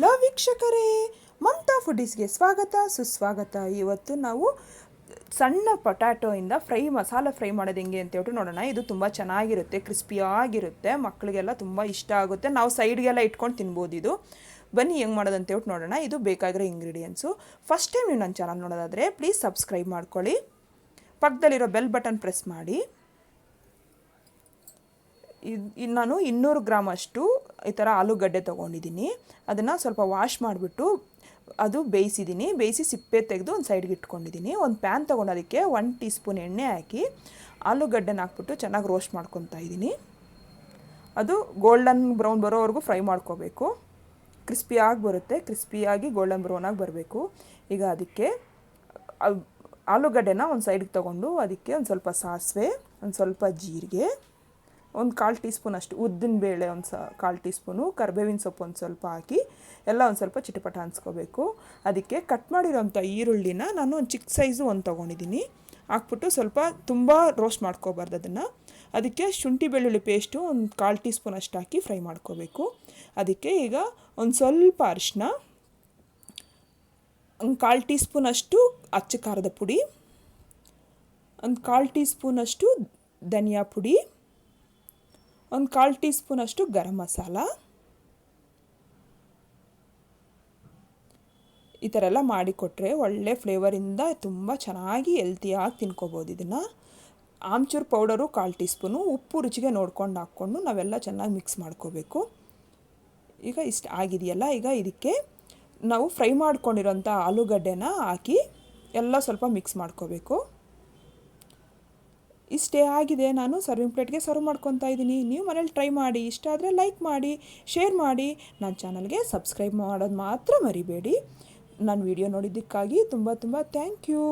Hello ವೀಕ್ಷಕರೇ, ಮಮತಾ ಫುಡೀಸ್ಗೆ ಸ್ವಾಗತ ಸುಸ್ವಾಗತ. ಇವತ್ತು ನಾವು ಸಣ್ಣ ಪೊಟ್ಯಾಟೋಯಿಂದ ಮಸಾಲ ಫ್ರೈ ಮಾಡೋದು ಹೆಂಗೆ ಅಂತ ಹೇಳ್ಬಿಟ್ಟು ನೋಡೋಣ. ಇದು ತುಂಬ ಚೆನ್ನಾಗಿರುತ್ತೆ, ಕ್ರಿಸ್ಪಿಯಾಗಿರುತ್ತೆ, ಮಕ್ಕಳಿಗೆಲ್ಲ ತುಂಬ ಇಷ್ಟ ಆಗುತ್ತೆ. ನಾವು ಸೈಡ್ಗೆಲ್ಲ ಇಟ್ಕೊಂಡು ತಿನ್ಬೋದು. ಇದು ಬನ್ನಿ ಹೆಂಗೆ ಮಾಡೋದು ಅಂತ ಹೇಳ್ಬಿಟ್ಟು ನೋಡೋಣ. ಇದು ಬೇಕಾಗಿರೋ ಇಂಗ್ರೀಡಿಯೆಂಟ್ಸು. ಫಸ್ಟ್ ಟೈಮ್ ನೀವು ನನ್ನ ಚಾನಲ್ ನೋಡೋದಾದರೆ ಪ್ಲೀಸ್ ಸಬ್ಸ್ಕ್ರೈಬ್ ಮಾಡ್ಕೊಳ್ಳಿ, ಪಕ್ಕದಲ್ಲಿರೋ ಬೆಲ್ ಬಟನ್ ಪ್ರೆಸ್ ಮಾಡಿ. ನಾನು 200 ಗ್ರಾಮ್ ಅಷ್ಟು ಈ ಥರ ಆಲೂಗಡ್ಡೆ ತೊಗೊಂಡಿದ್ದೀನಿ. ಅದನ್ನು ಸ್ವಲ್ಪ ವಾಶ್ ಮಾಡಿಬಿಟ್ಟು ಅದು ಬೇಯಿಸಿ ಸಿಪ್ಪೆ ತೆಗೆದು ಒಂದು ಸೈಡ್ಗೆ ಇಟ್ಕೊಂಡಿದ್ದೀನಿ. ಒಂದು ಪ್ಯಾನ್ ತೊಗೊಂಡು ಅದಕ್ಕೆ 1 ಟೀ ಸ್ಪೂನ್ ಎಣ್ಣೆ ಹಾಕಿ ಆಲೂಗಡ್ಡೆನ ಹಾಕ್ಬಿಟ್ಟು ಚೆನ್ನಾಗಿ ರೋಸ್ಟ್ ಮಾಡ್ಕೊತಾ ಇದ್ದೀನಿ. ಅದು ಗೋಲ್ಡನ್ ಬ್ರೌನ್ ಬರೋವರೆಗೂ ಫ್ರೈ ಮಾಡ್ಕೋಬೇಕು. ಕ್ರಿಸ್ಪಿಯಾಗಿ ಬರುತ್ತೆ, ಕ್ರಿಸ್ಪಿಯಾಗಿ ಗೋಲ್ಡನ್ ಬ್ರೌನಾಗಿ ಬರಬೇಕು. ಈಗ ಅದಕ್ಕೆ ಆಲೂಗಡ್ಡೆನ ಒಂದು ಸೈಡ್ಗೆ ತೊಗೊಂಡು ಅದಕ್ಕೆ ಒಂದು ಸ್ವಲ್ಪ ಸಾಸಿವೆ, ಒಂದು ಸ್ವಲ್ಪ ಜೀರಿಗೆ, ಒಂದು 1/4 ಟೀ ಸ್ಪೂನ್ ಅಷ್ಟು ಉದ್ದಿನ ಬೇಳೆ, ಒಂದು 1/4 ಟೀ ಸ್ಪೂನು ಕರಿಬೇವಿನ ಸೊಪ್ಪು ಒಂದು ಸ್ವಲ್ಪ ಹಾಕಿ ಎಲ್ಲ ಒಂದು ಸ್ವಲ್ಪ ಚಿಟಪಟ ಅನ್ಸ್ಕೋಬೇಕು. ಅದಕ್ಕೆ ಕಟ್ ಮಾಡಿರೋಂಥ ಈರುಳ್ಳಿನ ನಾನು ಒಂದು ಚಿಕ್ಕ ಸೈಜು ಒಂದು ತೊಗೊಂಡಿದ್ದೀನಿ. ಹಾಕ್ಬಿಟ್ಟು ಸ್ವಲ್ಪ ತುಂಬ ರೋಸ್ಟ್ ಮಾಡ್ಕೋಬಾರ್ದು ಅದನ್ನು. ಅದಕ್ಕೆ ಶುಂಠಿ ಬೆಳ್ಳುಳ್ಳಿ ಪೇಸ್ಟು ಒಂದು 1/4 ಟೀ ಸ್ಪೂನ್ ಅಷ್ಟು ಹಾಕಿ ಫ್ರೈ ಮಾಡ್ಕೋಬೇಕು. ಅದಕ್ಕೆ ಈಗ ಒಂದು ಸ್ವಲ್ಪ ಅರಿಶಿನ, ಒಂದು 1/4 ಟೀ ಸ್ಪೂನ್ ಅಷ್ಟು ಅಚ್ಚ ಖಾರದ ಪುಡಿ, ಒಂದು 1/4 ಟೀ ಸ್ಪೂನಷ್ಟು ಧನಿಯಾ ಪುಡಿ, ಒಂದು 1/4 ಟೀ ಸ್ಪೂನಷ್ಟು ಗರಂ ಮಸಾಲ, ಈ ಥರ ಎಲ್ಲ ಮಾಡಿಕೊಟ್ರೆ ಒಳ್ಳೆ ಫ್ಲೇವರಿಂದ ತುಂಬ ಚೆನ್ನಾಗಿ ಹೆಲ್ತಿಯಾಗಿ ತಿನ್ಕೋಬೋದು. ಇದನ್ನು ಆಮ್ಚೂರು ಪೌಡರು 1/4 ಟೀ ಸ್ಪೂನು, ಉಪ್ಪು ರುಚಿಗೆ ನೋಡ್ಕೊಂಡು ಹಾಕ್ಕೊಂಡು ನಾವೆಲ್ಲ ಚೆನ್ನಾಗಿ ಮಿಕ್ಸ್ ಮಾಡ್ಕೋಬೇಕು. ಈಗ ಇಷ್ಟು ಆಗಿದೆಯಲ್ಲ, ಈಗ ಇದಕ್ಕೆ ನಾವು ಫ್ರೈ ಮಾಡ್ಕೊಂಡಿರೋಂಥ ಆಲೂಗಡ್ಡೆನ ಹಾಕಿ ಎಲ್ಲ ಸ್ವಲ್ಪ ಮಿಕ್ಸ್ ಮಾಡ್ಕೋಬೇಕು. ಇಷ್ಟೇ ಆಗಿದೆ. ನಾನು ಸರ್ವಿಂಗ್ ಪ್ಲೇಟ್ಗೆ ಸರ್ವ್ ಮಾಡ್ಕೊತಾ ಇದ್ದೀನಿ. ನೀವು ಮನೇಲಿ ಟ್ರೈ ಮಾಡಿ. ಇಷ್ಟ ಆದರೆ ಲೈಕ್ ಮಾಡಿ, ಶೇರ್ ಮಾಡಿ. ನನ್ನ ಚಾನಲ್ಗೆ ಸಬ್ಸ್ಕ್ರೈಬ್ ಮಾಡೋದು ಮಾತ್ರ ಮರಿಬೇಡಿ. ನಾನು ವಿಡಿಯೋ ನೋಡಿದ್ದಕ್ಕಾಗಿ ತುಂಬ ಥ್ಯಾಂಕ್ ಯು.